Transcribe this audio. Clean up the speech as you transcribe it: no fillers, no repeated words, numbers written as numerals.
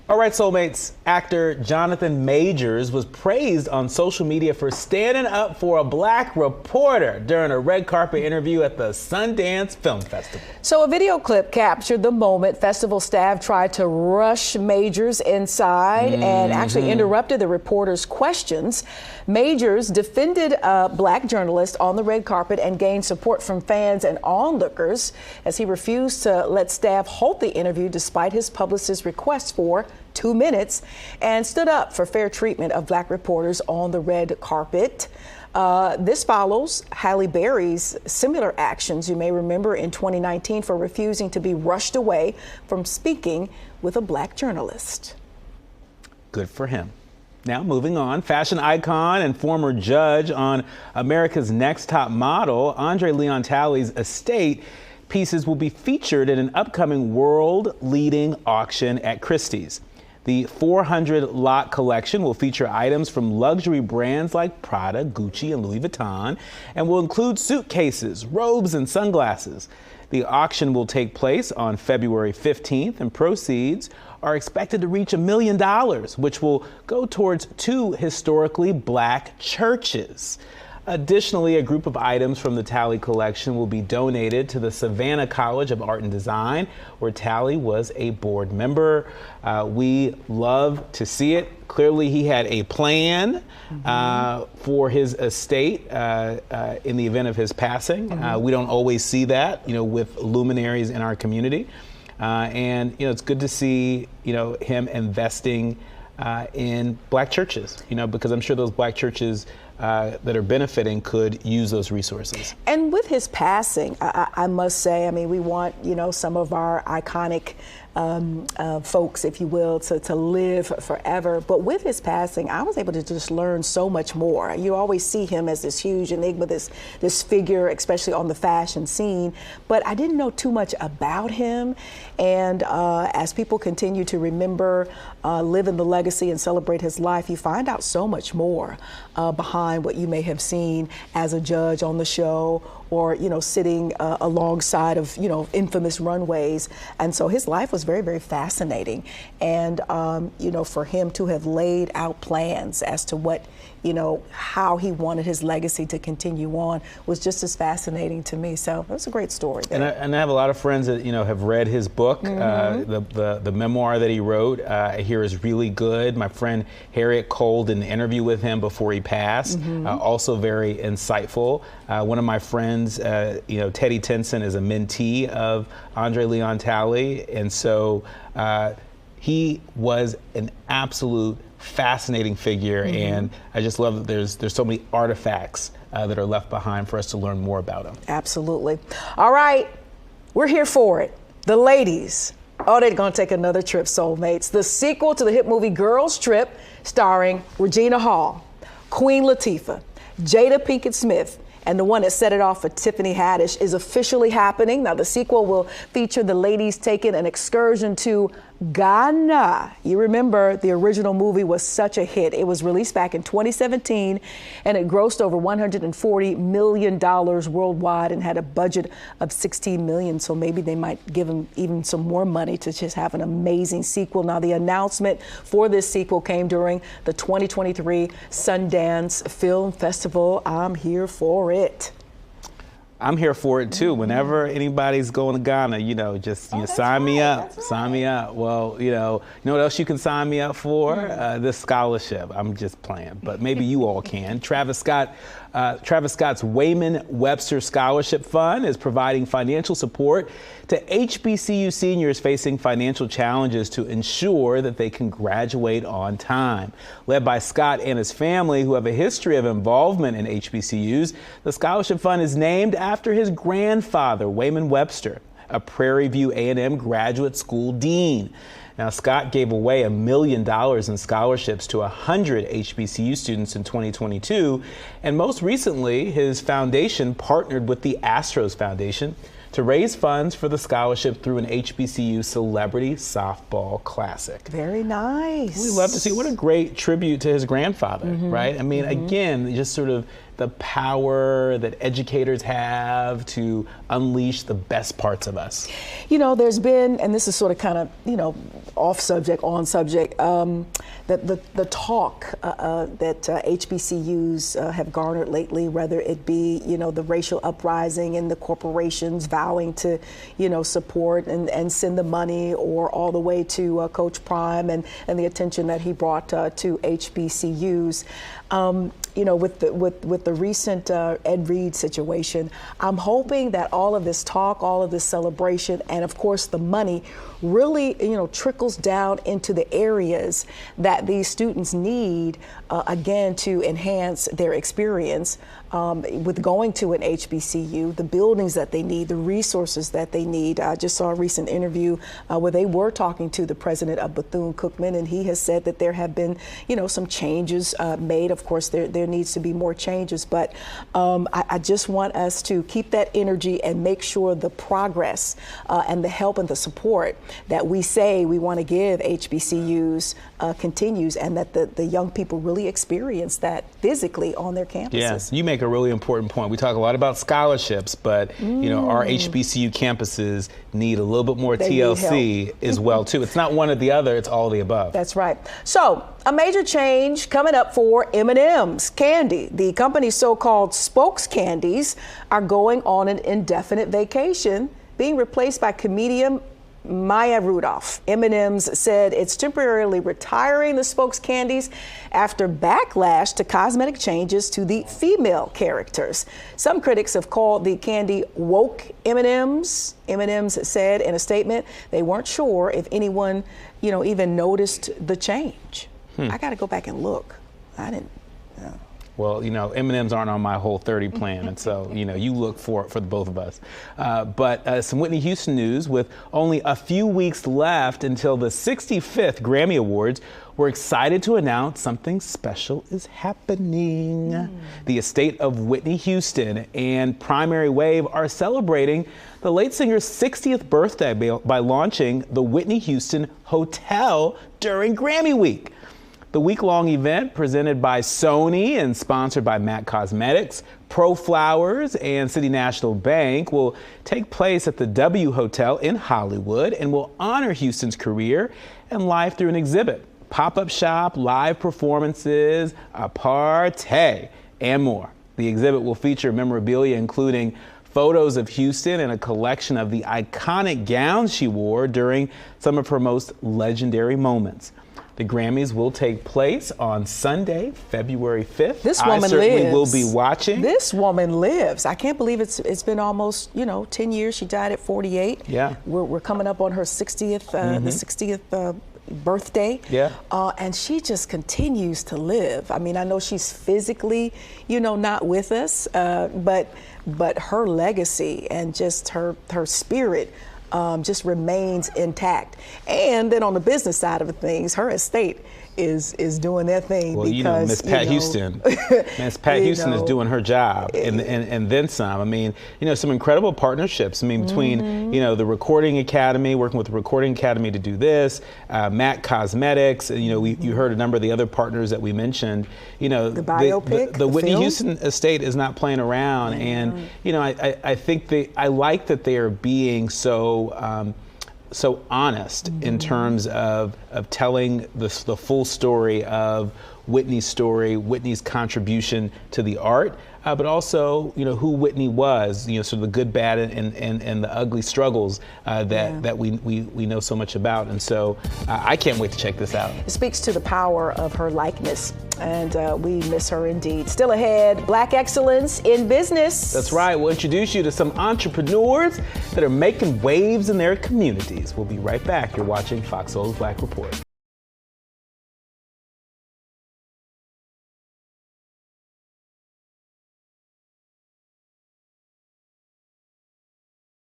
All right, Soulmates, actor Jonathan Majors was praised on social media for standing up for a black reporter during a red carpet interview at the Sundance Film Festival. So a video clip captured the moment festival staff tried to rush Majors inside and actually interrupted the reporter's questions. Majors defended a black journalist on the red carpet and gained support from fans and onlookers as he refused to let staff halt the interview despite his publicist's request for 2 minutes, and stood up for fair treatment of black reporters on the red carpet. This follows Halle Berry's similar actions, you may remember, in 2019 for refusing to be rushed away from speaking with a black journalist. Good for him. Now moving on, fashion icon and former judge on America's Next Top Model, Andre Leon Talley's estate pieces will be featured in an upcoming world-leading auction at Christie's. The 400-lot collection will feature items from luxury brands like Prada, Gucci, and Louis Vuitton, and will include suitcases, robes, and sunglasses. The auction will take place on February 15th, and proceeds are expected to reach $1 million, which will go towards 2 historically black churches. Additionally, a group of items from the Talley collection will be donated to the Savannah College of Art and Design, where Talley was a board member. We love to see it. Clearly, he had a plan for his estate in the event of his passing. We don't always see that, with luminaries in our community. And it's good to see, him investing in black churches, because I'm sure those black churches that are benefiting could use those resources. And with his passing, I must say, we want, some of our iconic folks, if you will, to live forever. But with his passing, I was able to just learn so much more. You always see him as this huge enigma, this figure, especially on the fashion scene. But I didn't know too much about him. And as people continue to remember, live in the legacy and celebrate his life, you find out so much more behind what you may have seen as a judge on the show, or sitting alongside of infamous runways. And so his life was very, very fascinating. And for him to have laid out plans as to what how he wanted his legacy to continue on was just as fascinating to me. So it was a great story there. And I have a lot of friends that have read his book. The memoir that he wrote I hear is really good. My friend Harriet Cole did an interview with him before he passed, also very insightful. One of my friends, Teddy Tinson, is a mentee of Andre Leon Talley, and so he was an absolute fascinating figure, and I just love that there's so many artifacts that are left behind for us to learn more about him. Absolutely. All right, we're here for it. The ladies, they're gonna take another trip, Soulmates. The sequel to the hit movie Girls Trip, starring Regina Hall, Queen Latifah, Jada Pinkett Smith, and the one that set it off for Tiffany Haddish, is officially happening. Now, the sequel will feature the ladies taking an excursion to Ghana. You remember the original movie was such a hit. It was released back in 2017, and it grossed over $140 million worldwide and had a budget of $16 million. So maybe they might give them even some more money to just have an amazing sequel. Now, the announcement for this sequel came during the 2023 Sundance Film Festival. I'm here for it. I'm here for it too. Whenever anybody's going to Ghana, just sign me up. Sign me up. Well, you know what else you can sign me up for? This scholarship. I'm just playing, but maybe you all can. Travis Scott's Wayman Webster Scholarship Fund is providing financial support to HBCU seniors facing financial challenges to ensure that they can graduate on time. Led by Scott and his family, who have a history of involvement in HBCUs, the scholarship fund is named after his grandfather, Wayman Webster, a Prairie View A&M graduate school dean. Now, Scott gave away $1 million in scholarships to 100 HBCU students in 2022, and most recently, his foundation partnered with the Astros Foundation to raise funds for the scholarship through an HBCU Celebrity Softball Classic. Very nice. We love to see. What a great tribute to his grandfather, right? I mean, again, just sort of the power that educators have to unleash the best parts of us? You know, there's been, and this is sort of kind of, you know, off subject, on subject, the talk that HBCUs have garnered lately, whether it be, you know, the racial uprising and the corporations vowing to, you know, support and send the money, or all the way to Coach Prime and the attention that he brought to HBCUs. You know, with the recent Ed Reed situation, I'm hoping that all of this talk, all of this celebration, and of course the money really, you know, trickles down into the areas that these students need, again, to enhance their experience with going to an HBCU, the buildings that they need, the resources that they need. I just saw a recent interview where they were talking to the president of Bethune-Cookman, and he has said that there have been, you know, some changes made. Of course, there needs to be more changes, but I just want us to keep that energy and make sure the progress and the help and the support that we say we want to give HBCUs continues, and that the young people really experience that physically on their campuses. Yes, you make a really important point. We talk a lot about scholarships, but you know, our HBCU campuses need a little bit more TLC as well too. It's not one or the other, it's all of the above. That's right. So a major change coming up for M&M's Candy. The company's so-called spokes candies are going on an indefinite vacation, being replaced by comedian Maya Rudolph. M&M's said it's temporarily retiring the spokes candies after backlash to cosmetic changes to the female characters. Some critics have called the candy woke M&M's. M&M's said in a statement they weren't sure if anyone, you know, even noticed the change. I got to go back and look. I didn't. Well, you know, M&M's aren't on my Whole 30 plan, and so, you know, you look for it for the both of us. But some Whitney Houston news: with only a few weeks left until the 65th Grammy Awards, we're excited to announce something special is happening. The estate of Whitney Houston and Primary Wave are celebrating the late singer's 60th birthday by launching the Whitney Houston Hotel during Grammy Week. The week-long event, presented by Sony and sponsored by MAC Cosmetics, Pro Flowers, and City National Bank, will take place at the W Hotel in Hollywood and will honor Houston's career and life through an exhibit, pop-up shop, live performances, a party, and more. The exhibit will feature memorabilia including photos of Houston and a collection of the iconic gowns she wore during some of her most legendary moments. The Grammys will take place on Sunday, February 5th. This woman I certainly lives. will be watching. This woman lives. I can't believe it's been almost, you know, 10 years. She died at 48. Yeah. We're coming up on her 60th, the 60th birthday. Yeah. And she just continues to live. I mean, I know she's physically, you know, not with us, but her legacy and just her spirit just remains intact. And then on the business side of things, her estate is doing their thing. Well, because, you know, Miss Pat Houston, Miss Pat Houston is doing her job, and then some. I mean, you know, some incredible partnerships. I mean, between you know, the Recording Academy, working with the Recording Academy to do this, MAC Cosmetics. You know, you heard a number of the other partners that we mentioned. You know, the biopic, the Whitney film. Houston estate is not playing around, and you know, I think I like that they are being so honest in terms of telling the full story of Whitney's story, Whitney's contribution to the art, but also, you know, who Whitney was, you know, sort of the good, bad, and the ugly struggles that we know so much about. And so I can't wait to check this out. It speaks to the power of her likeness, and we miss her indeed. Still ahead, Black excellence in business. That's right. We'll introduce you to some entrepreneurs that are making waves in their communities. We'll be right back. You're watching Fox Soul's Black Report.